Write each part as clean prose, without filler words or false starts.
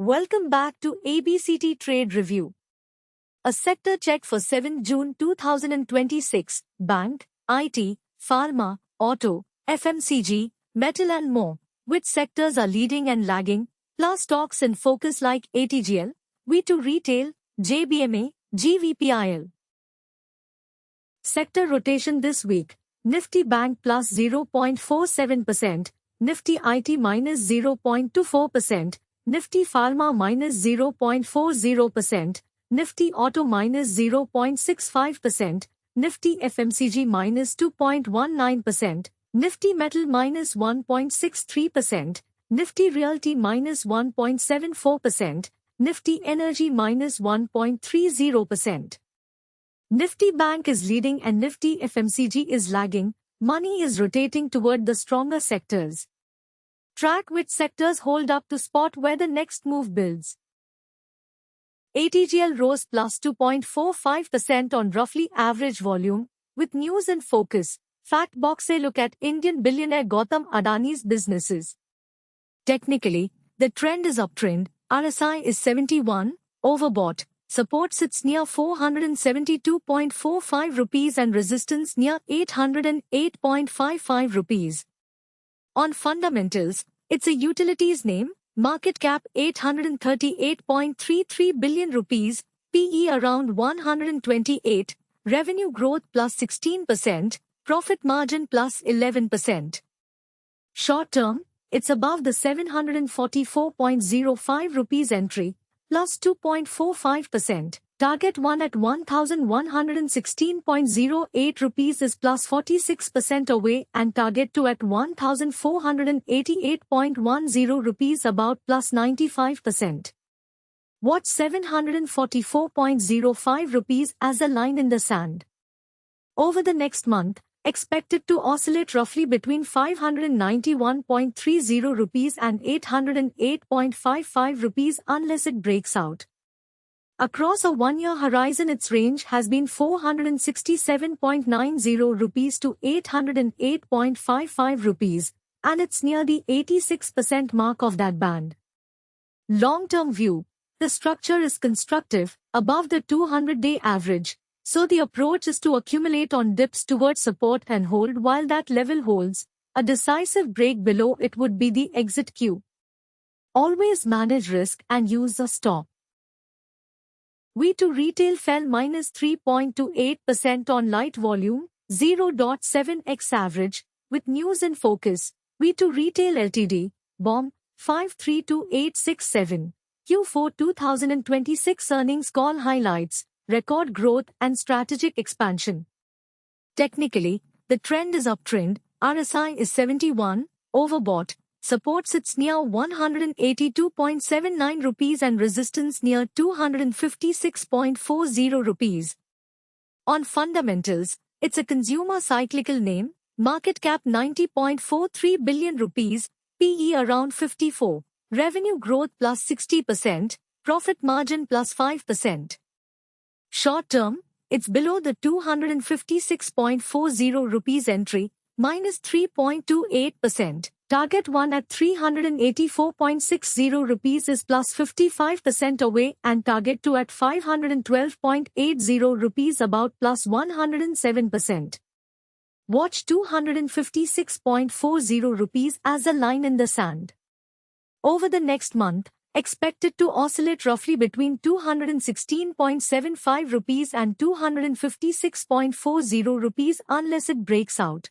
Welcome back to ABCT Trade Review. A sector check for 7 June 2026. Bank, IT, Pharma, Auto, FMCG, Metal and more. Which sectors are leading and lagging? Plus stocks in focus like ATGL, V2 Retail, JBMA, GVPIL. Sector rotation this week. Nifty Bank plus 0.47%, Nifty IT minus 0.24%, Nifty Pharma minus 0.40%, Nifty Auto minus 0.65%, Nifty FMCG minus 2.19%, Nifty Metal minus 1.63%, Nifty Realty minus 1.74%, Nifty Energy minus 1.30%. Nifty Bank is leading and Nifty FMCG is lagging. Money is rotating toward the stronger sectors. Track which sectors hold up to spot where the next move builds. ATGL rose plus 2.45% on roughly average volume, with news in focus. Fact box a look at Indian billionaire Gautam Adani's businesses. Technically, the trend is uptrend. RSI is 71, overbought. Support sits near 472.45 rupees and resistance near 808.55 rupees. On fundamentals, it's a utilities name, market cap 838.33 billion rupees, PE around 128, revenue growth plus 16%, profit margin plus 11%. Short term, it's above the 744.05 rupees entry, plus 2.45%. Target 1 at 1116.08 rupees is plus 46% away and target 2 at 1488.10 rupees about plus 95%. Watch 744.05 rupees as a line in the sand. Over the next month, expected to oscillate roughly between 591.30 rupees and 808.55 rupees unless it breaks out. Across a one-year horizon, its range has been 467.90 rupees to 808.55 rupees, and it's near the 86% mark of that band. Long-term view, the structure is constructive, above the 200-day average, so the approach is to accumulate on dips towards support and hold while that level holds. A decisive break below it would be the exit cue. Always manage risk and use a stop. V2 Retail fell minus 3.28% on light volume, 0.7x average, with news in focus. V2 Retail Ltd, BOM, 532867. Q4 2026 earnings call highlights, record growth and strategic expansion. Technically, the trend is uptrend. RSI is 71, overbought. Support sits near 182.79 rupees and resistance near 256.40 rupees. On fundamentals, it's a consumer cyclical name, market cap 90.43 billion rupees, PE around 54, revenue growth plus 60%, profit margin plus 5%. Short term, it's below the 256.40 rupees entry, minus 3.28%. Target 1 at 384.60 rupees is plus 55% away and target 2 at 512.80 rupees about plus 107%. Watch 256.40 rupees as a line in the sand. Over the next month, expected to oscillate roughly between 216.75 rupees and 256.40 rupees unless it breaks out.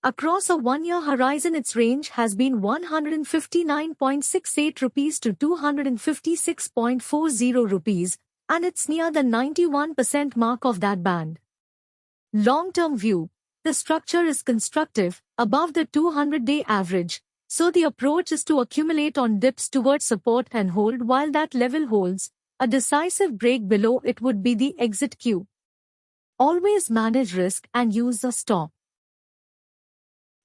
Across a one-year horizon, its range has been 159.68 rupees to 256.40 rupees, and it's near the 91% mark of that band. Long-term view, the structure is constructive, above the 200-day average, so the approach is to accumulate on dips towards support and hold while that level holds. A decisive break below it would be the exit cue. Always manage risk and use a stop.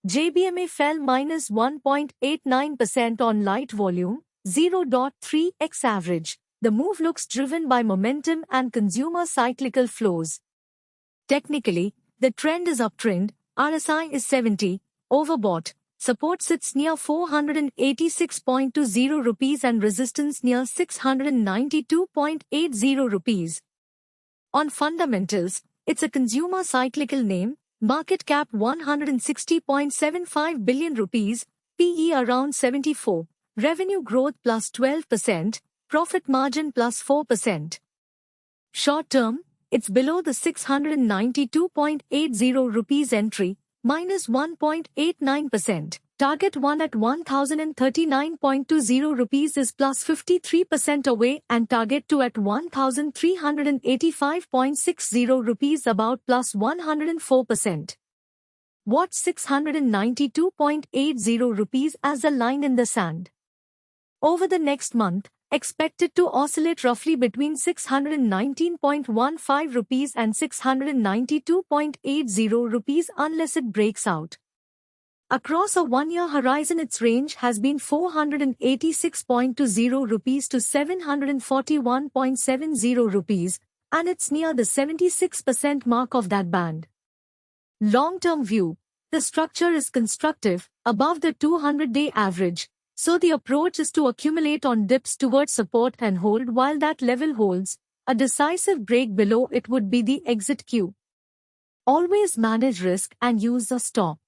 JBMA fell minus 1.89% on light volume, 0.3x average. The move looks driven by momentum and consumer cyclical flows. Technically, the trend is uptrend. RSI is 70, overbought. support sits near 486.20 rupees and resistance near 692.80 rupees. On fundamentals, it's a consumer cyclical name, market cap 160.75 billion rupees, PE around 74, revenue growth plus 12%, profit margin plus 4%. Short term, it's below the 692.80 rupees entry, minus 1.89%. Target 1 at 1039.20 rupees is plus 53% away and target 2 at 1385.60 rupees about plus 104%. Watch 692.80 rupees as a line in the sand. Over the next month, expected to oscillate roughly between 619.15 rupees and 692.80 rupees unless it breaks out. Across a one-year horizon, its range has been 486.20 rupees to 741.70 rupees, and it's near the 76% mark of that band. Long-term view, the structure is constructive, above the 200-day average, so the approach is to accumulate on dips towards support and hold while that level holds. A decisive break below it would be the exit cue. Always manage risk and use a stop.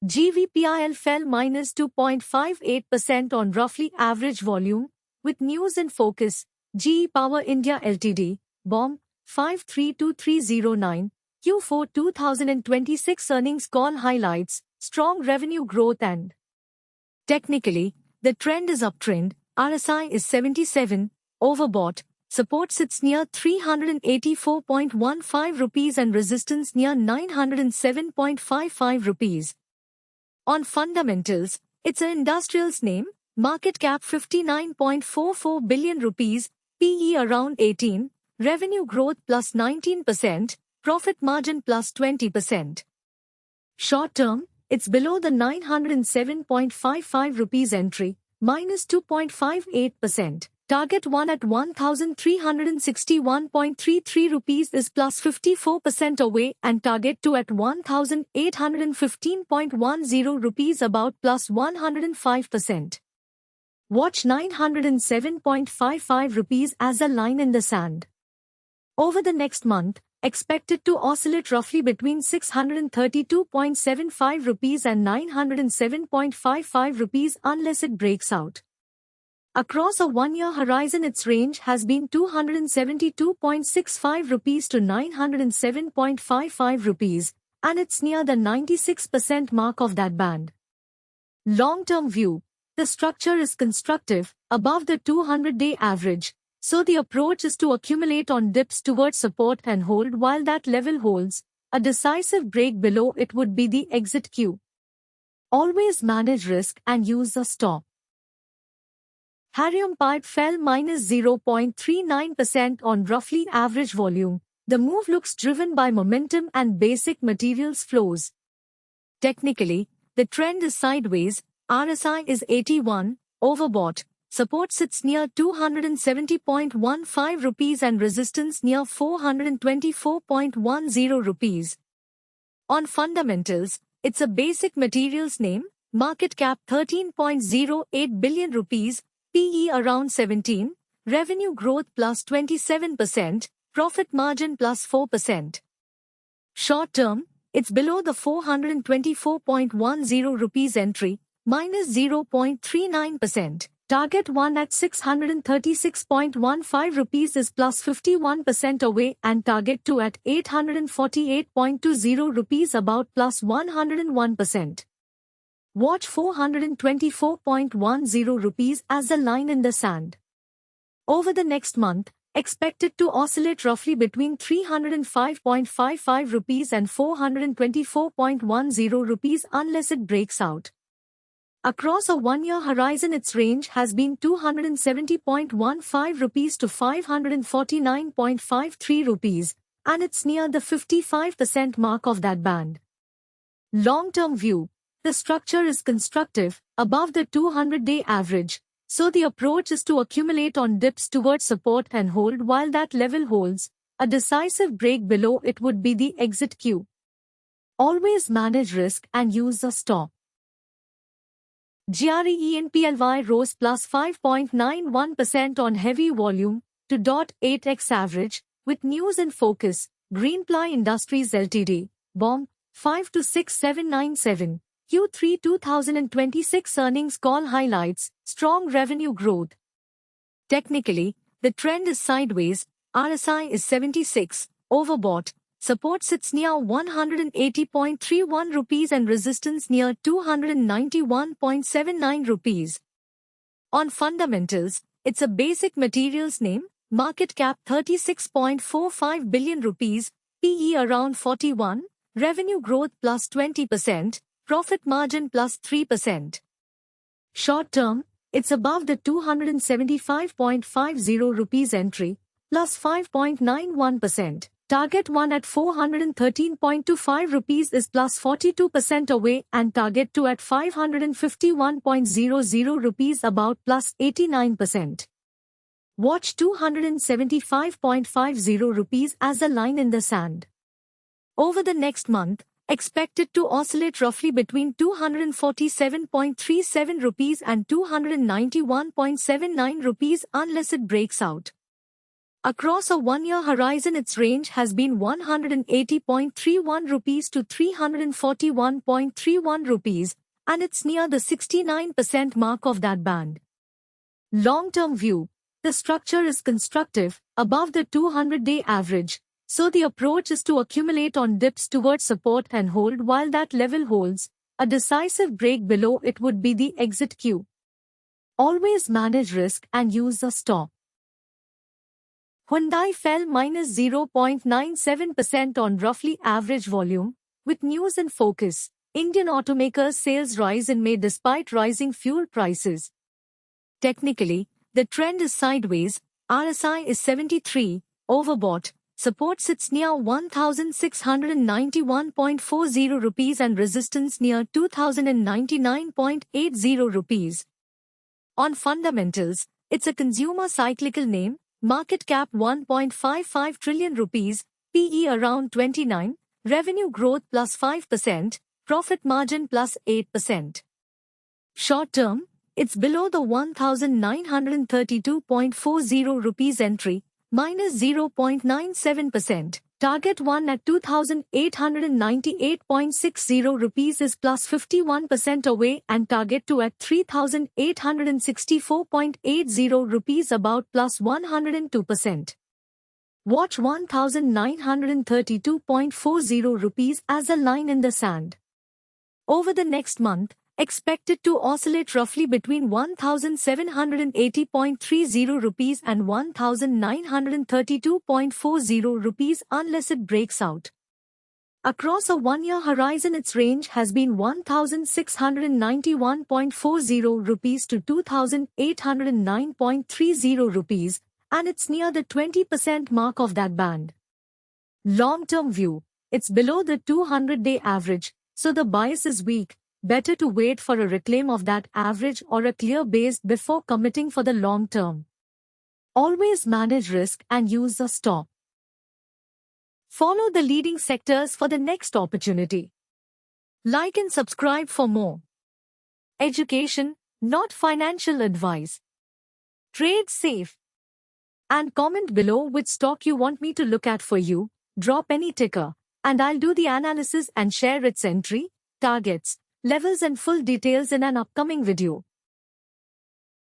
GVPIL fell minus 2.58% on roughly average volume, with news in focus. GE Power India Ltd, BOM, 532309, Q4 2026 earnings call highlights, strong revenue growth and technically, the trend is uptrend, RSI is 77, overbought, support sits near 384.15 rupees and resistance near 907.55 rupees. On fundamentals, it's an industrials name, market cap 59.44 billion rupees, PE around 18, revenue growth plus 19%, profit margin plus 20%. Short term, it's below the 907.55 rupees entry, minus 2.58%. Target 1 at 1361.33 rupees is plus 54% away and target 2 at 1815.10 rupees about plus 105%. Watch 907.55 rupees as a line in the sand. Over the next month, expected to oscillate roughly between 632.75 rupees and 907.55 rupees unless it breaks out. Across a one-year horizon, its range has been 272.65 rupees to 907.55 rupees, and it's near the 96% mark of that band. Long-term view, the structure is constructive, above the 200-day average, so the approach is to accumulate on dips towards support and hold while that level holds. A decisive break below it would be the exit cue. Always manage risk and use a stop. Harium Pipe fell minus 0.39% on roughly average volume. The move looks driven by momentum and basic materials flows. Technically, the trend is sideways, RSI is 81, overbought, support sits near 270.15 rupees and resistance near 424.10 rupees. On fundamentals, it's a basic materials name, market cap 13.08 billion rupees, PE around 17, revenue growth plus 27%, profit margin plus 4%. Short term, it's below the 424.10 rupees entry, minus 0.39%. Target 1 at 636.15 rupees is plus 51% away and target 2 at 848.20 rupees about plus 101%. Watch 424.10 rupees as a line in the sand. Over the next month, expected to oscillate roughly between 305.55 rupees and 424.10 rupees unless it breaks out. Across a one-year horizon, its range has been 270.15 rupees to 549.53 rupees, and it's near the 55% mark of that band. Long-term view, the structure is constructive, above the 200-day average, so the approach is to accumulate on dips towards support and hold while that level holds. A decisive break below it would be the exit cue. Always manage risk and use the stop. GRE rose plus 5.91% on heavy volume to 0.8x average, with news in focus. Greenply Industries Ltd. BOM 5-6-797. Q3 2026 earnings call highlights strong revenue growth. Technically, the trend is sideways. RSI is 76, overbought. Support sits near 180.31 rupees and resistance near 291.79 rupees. On fundamentals, it's a basic materials name, market cap 36.45 billion rupees, PE around 41, revenue growth plus 20%, profit margin plus 3%. Short term, it's above the 275.50 rupees entry, plus 5.91%. Target 1 at 413.25 rupees is plus 42% away and target 2 at 551.00 rupees about plus 89%. Watch 275.50 rupees as a line in the sand. Over the next month, expect it to oscillate roughly between 247.37 rupees and 291.79 rupees unless it breaks out. Across a one-year horizon, its range has been 180.31 rupees to 341.31 rupees, and it's near the 69% mark of that band. Long-term view, the structure is constructive, above the 200-day average, so the approach is to accumulate on dips towards support and hold while that level holds. A decisive break below it would be the exit cue. Always manage risk and use a stop. Hyundai fell minus 0.97% on roughly average volume, with news in focus. Indian automakers' sales rise in May despite rising fuel prices. Technically, the trend is sideways. RSI is 73, overbought. Support sits near 1,691.40 rupees and resistance near 2,099.80 rupees. On fundamentals, it's a consumer cyclical name. Market cap 1.55 trillion rupees, PE around 29, revenue growth plus 5%, profit margin plus 8%. Short term, it's below the 1,932.40 rupees entry, minus 0.97%. Target 1 at 2,898.60 rupees is plus 51% away and target 2 at 3,864.80 rupees about plus 102%. Watch 1,932.40 rupees as a line in the sand. Over the next month, expect it to oscillate roughly between 1,780.30 rupees and 1,932.40 rupees unless it breaks out. Across a one-year horizon, its range has been 1,691.40 rupees to 2,809.30 rupees, and it's near the 20% mark of that band. Long-term view, it's below the 200-day average, so the bias is weak. Better to wait for a reclaim of that average or a clear base before committing for the long term. Always manage risk and use a stop. Follow the leading sectors for the next opportunity. Like and subscribe for more. Education, not financial advice. Trade safe. And comment below which stock you want me to look at for you. Drop any ticker, and I'll do the analysis and share its entry, targets, levels and full details in an upcoming video.